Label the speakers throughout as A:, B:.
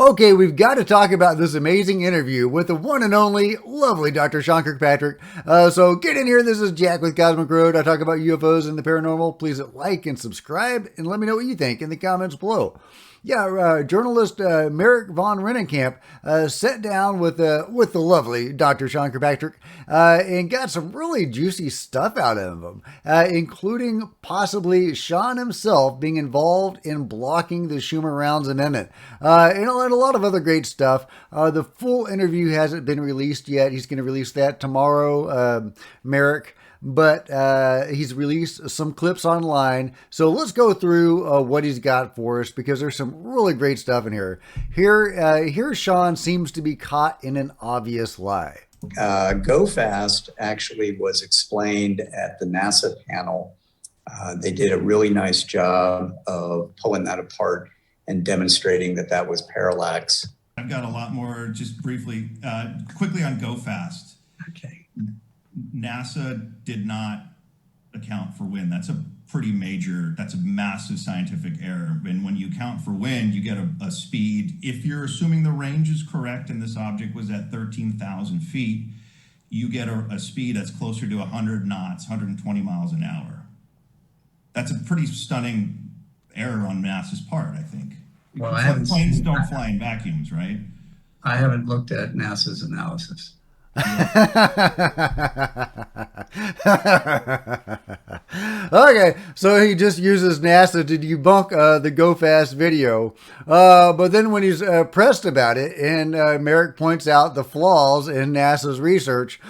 A: Okay, we've got to talk about this amazing interview with the one and only lovely Dr. Sean Kirkpatrick. So get in here. This is Jack with Cosmic Road. I talk about UFOs and the paranormal. Please like and subscribe and let me know what you think in the comments below. Yeah, journalist Merrick von Rennenkamp sat down with the lovely Dr. Sean Kirkpatrick and got some really juicy stuff out of him, including possibly Sean himself being involved in blocking the Schumer-Rounds amendment, and a lot of other great stuff. The full interview hasn't been released yet. He's going to release that tomorrow, Merrick. But he's released some clips online. So let's go through what he's got for us, because there's some really great stuff in here. Here Sean seems to be caught in an obvious lie.
B: Go Fast actually was explained at the NASA panel. They did a really nice job of pulling that apart and demonstrating that that was parallax.
C: I've got a lot more, just briefly, quickly on Go Fast.
B: Okay.
C: NASA did not account for wind. That's a pretty major, that's a massive scientific error. And when you account for wind, you get a speed. If you're assuming the range is correct and this object was at 13,000 feet, you get a speed that's closer to 100 knots, 120 miles an hour. That's a pretty stunning error on NASA's part, I think.
D: Well,
C: Planes don't fly in vacuums, right?
D: I haven't looked at NASA's analysis.
A: Okay, so he just uses NASA to debunk the Go Fast video, but then when he's pressed about it and Merrick points out the flaws in NASA's research,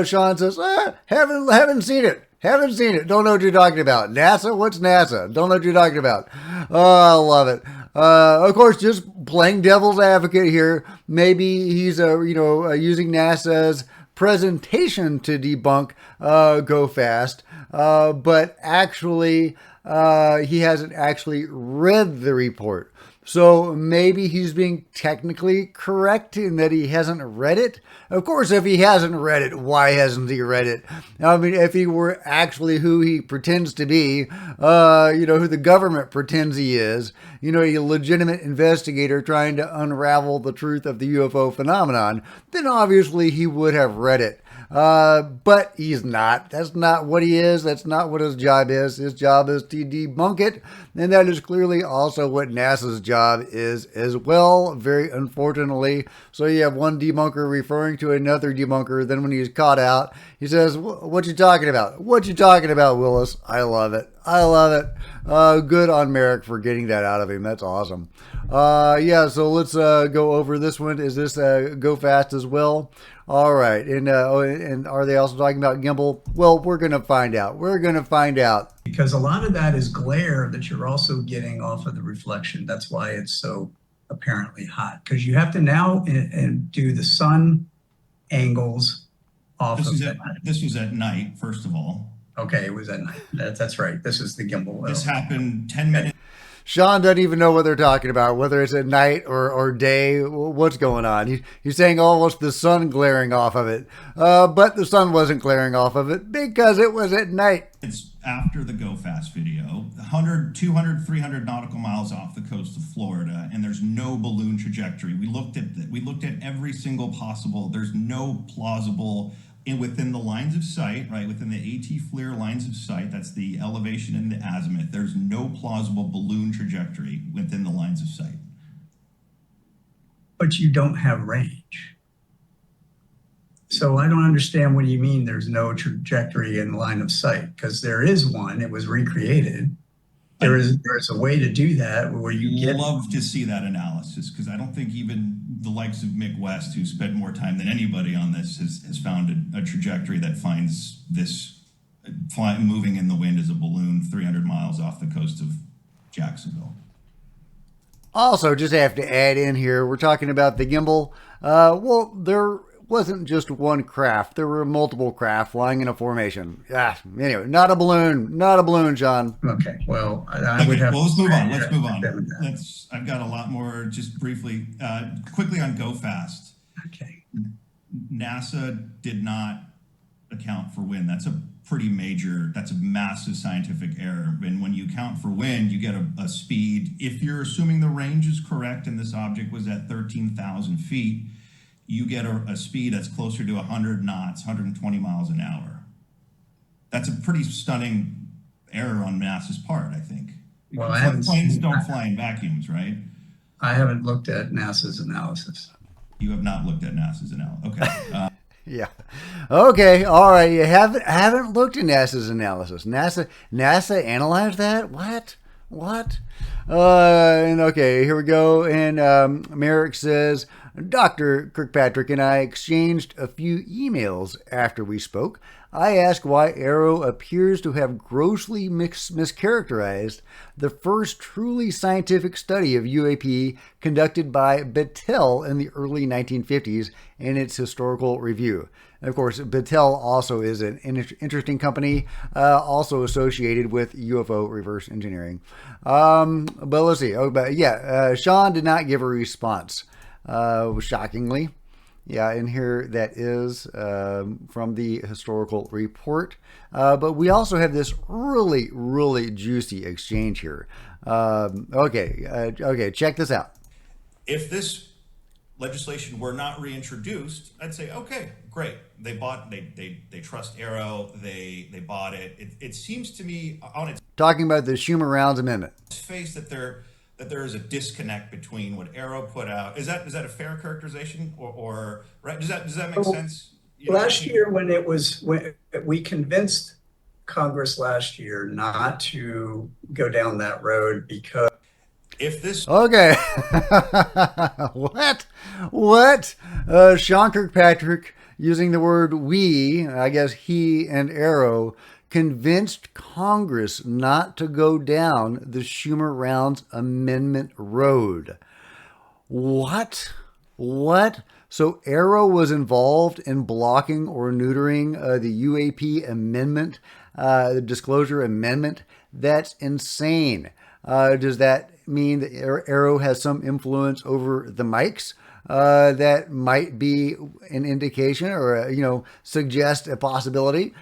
A: Sean says, haven't seen it. Haven't seen it. Don't know what you're talking about. NASA? What's NASA? Don't know what you're talking about. Oh, I love it. Of course, just playing devil's advocate here. Maybe he's, using NASA's presentation to debunk Go Fast, but actually, he hasn't actually read the report. So maybe he's being technically correct in that he hasn't read it. Of course, if he hasn't read it, why hasn't he read it? I mean, if he were actually who he pretends to be, who the government pretends he is, a legitimate investigator trying to unravel the truth of the UFO phenomenon, then obviously he would have read it. But he's not. That's not what he is. That's not what his job is. His job is to debunk it. And that is clearly also what NASA's job is as well, very unfortunately. So you have one debunker referring to another debunker. Then when he's caught out, he says, what you talking about? What you talking about, Willis? I love it. I love it. Good on Merrick for getting that out of him. That's awesome. So let's go over this one. Is this Go Fast as well? All right. And are they also talking about Gimbal? Well, we're going to find out. We're going to find out.
D: Because a lot of that is glare that you're also getting off of the reflection. That's why it's so apparently hot. Because you have to now do the sun angles off of that.
C: This was at night, first of all.
D: Okay, it was at night. That's right. This is the gimbal.
C: This happened 10 minutes.
A: Sean doesn't even know what they're talking about, whether it's at night or day. What's going on? He's saying almost the sun glaring off of it. But the sun wasn't glaring off of it because it was at night.
C: It's after the Go Fast video, 100, 200, 300 nautical miles off the coast of Florida, and there's no balloon trajectory. We looked at every single possible. There's no plausible within the lines of sight, right? Within the AT FLIR lines of sight, that's the elevation and the azimuth. There's no plausible balloon trajectory within the lines of sight.
D: But you don't have range. So I don't understand what you mean there's no trajectory in line of sight, because there is one. It was recreated. There's a way to do that where you get.
C: Love to see that analysis, because I don't think even the likes of Mick West, who spent more time than anybody on this, has found a trajectory that finds this moving in the wind as a balloon 300 miles off the coast of Jacksonville.
A: Also, just have to add in here, we're talking about the gimbal. Well, there wasn't just one craft. There were multiple craft flying in a formation. Anyway, not a balloon, John.
D: Okay, well, I would have.
C: Well, let's move on. Let's move on. I've got a lot more, just briefly, quickly on Go Fast.
D: Okay.
C: NASA did not account for wind. That's a pretty major, that's a massive scientific error. And when you account for wind, you get a speed. If you're assuming the range is correct and this object was at 13,000 feet, you get a speed that's closer to 100 knots, 120 miles an hour. That's a pretty stunning error on NASA's part, I think.
D: Well, I haven't
C: Planes don't fly in vacuums, right?
D: I haven't looked at NASA's analysis.
C: You have not looked at NASA's analysis. Okay.
A: Yeah. Okay. All right. You haven't looked at NASA's analysis. NASA analyzed that? What? And okay, here we go. And Merrick says, Dr. Kirkpatrick and I exchanged a few emails after we spoke. I asked why AARO appears to have grossly mischaracterized the first truly scientific study of UAP conducted by Battelle in the early 1950s in its historical review. And of course, Battelle also is an interesting company, also associated with UFO reverse engineering. But let's see. Sean did not give a response, shockingly. Yeah, and here that is from the historical report. But we also have this really, really juicy exchange here. Okay, check this out.
C: If this legislation were not reintroduced, I'd say, okay, great. They trust AARO. They bought it. It seems to me on its
A: talking about the Schumer-Rounds amendment
C: face that there is a disconnect between what AARO put out. Is that a fair characterization, or right? Does that make sense?
D: Last year, when we convinced Congress last year not to go down that road because
C: if this
A: okay, what? Sean Kirkpatrick using the word we, I guess he and AARO, convinced Congress not to go down the Schumer-Rounds amendment road. What? So AARO was involved in blocking or neutering the UAP amendment, the disclosure amendment? That's insane. Does that mean that AARO has some influence over the mics? That might be an indication or, suggest a possibility.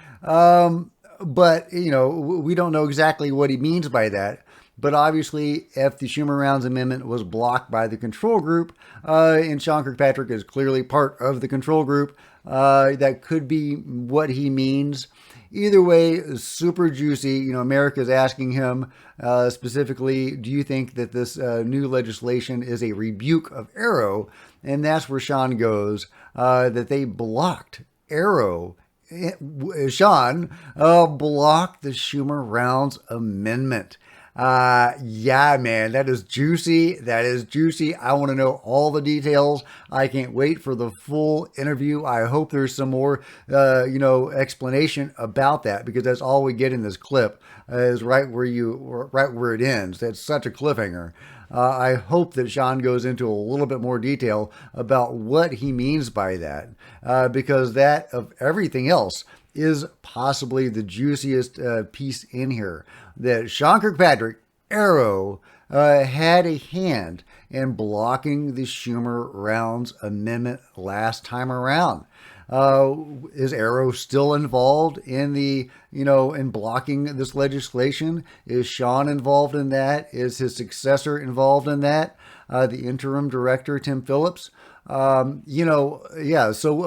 A: But, we don't know exactly what he means by that. But obviously, if the Schumer-Rounds amendment was blocked by the control group, and Sean Kirkpatrick is clearly part of the control group, that could be what he means. Either way, super juicy. America's asking him specifically, do you think that this new legislation is a rebuke of AARO? And that's where Sean goes, that they blocked AARO. Sean blocked the Schumer-Rounds amendment. Yeah, man, that is juicy. I want to know all the details. I can't wait for the full interview. I hope there's some more, explanation about that, because that's all we get in this clip is right where it ends. That's such a cliffhanger. I hope that Sean goes into a little bit more detail about what he means by that, because that of everything else is possibly the juiciest piece in here. That Sean Kirkpatrick, AARO, had a hand in blocking the Schumer-Rounds amendment last time around. Is AARO still involved in in blocking this legislation? Is Sean involved in that? Is his successor involved in that? The interim director, Tim Phillips? So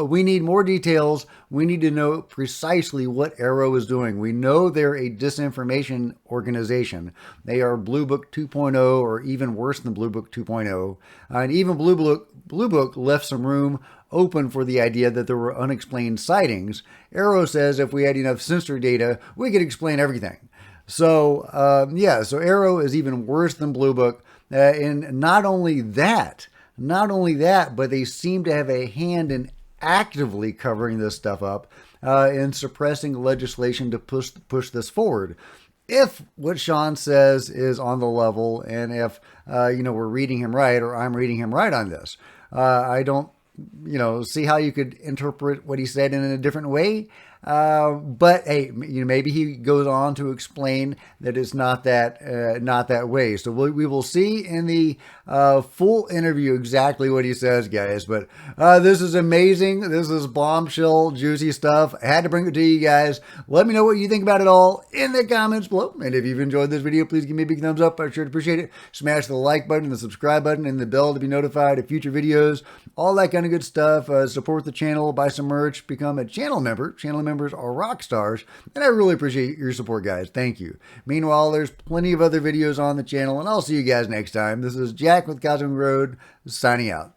A: we need more details. We need to know precisely what AARO is doing. We know they're a disinformation organization. They are Blue Book 2.0, or even worse than Blue Book 2.0. And even Blue Book left some room open for the idea that there were unexplained sightings. AARO says if we had enough sensor data, we could explain everything. So AARO is even worse than Blue Book. And not only that, but they seem to have a hand in actively covering this stuff up and suppressing legislation to push this forward. If what Sean says is on the level, and if we're reading him right, or I'm reading him right on this, I don't see how you could interpret what he said in a different way. But hey, maybe he goes on to explain that it's not that way. So we will see in the full interview exactly what he says, guys. But this is amazing. This is bombshell, juicy stuff. I had to bring it to you guys. Let me know what you think about it all in the comments below. And if you've enjoyed this video, please give me a big thumbs up. I'd sure appreciate it. Smash the like button, the subscribe button, and the bell to be notified of future videos. All that kind of good stuff. Support the channel, buy some merch, become a channel member. Channel members are rock stars, and I really appreciate your support, guys. Thank you. Meanwhile, there's plenty of other videos on the channel, and I'll see you guys next time. This is Jack with Cosmic Road, signing out.